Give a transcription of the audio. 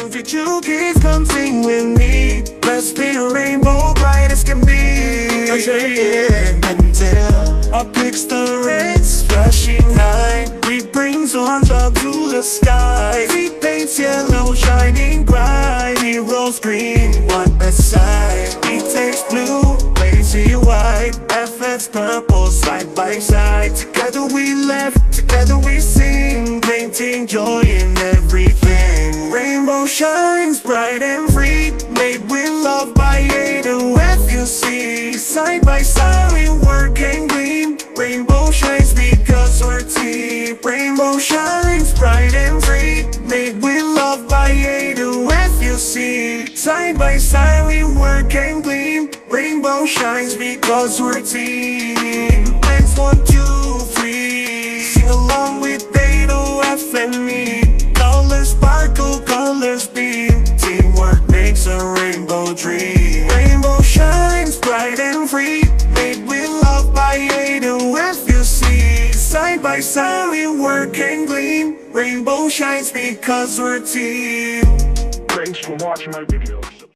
Country two kids, come sing with me. Let's be a rainbow bright as can be. Until our picks the reds flashing high, we bring swans up to the sky. He paints yellow shining bright, he rolls green one beside. He takes blue, lazy white, FF's purple side by side. Together we laugh, together we sing, painting joy in everything. Rainbow shines bright and free, made with love by A to F, you see. Side by side we work and gleam, rainbow shines because we're team. Rainbow shines bright and free, made with love by A to F, you see. Side by side we work and gleam, rainbow shines because we're team. Let's 1, 2, 3, sing along with A to F and me. Colors sparkle, colors beam, teamwork makes a rainbow dream. Rainbow shines bright and free, made with love by A to F, you see. Side by side we work and gleam, rainbow shines because we're team. Thanks for watching my videos.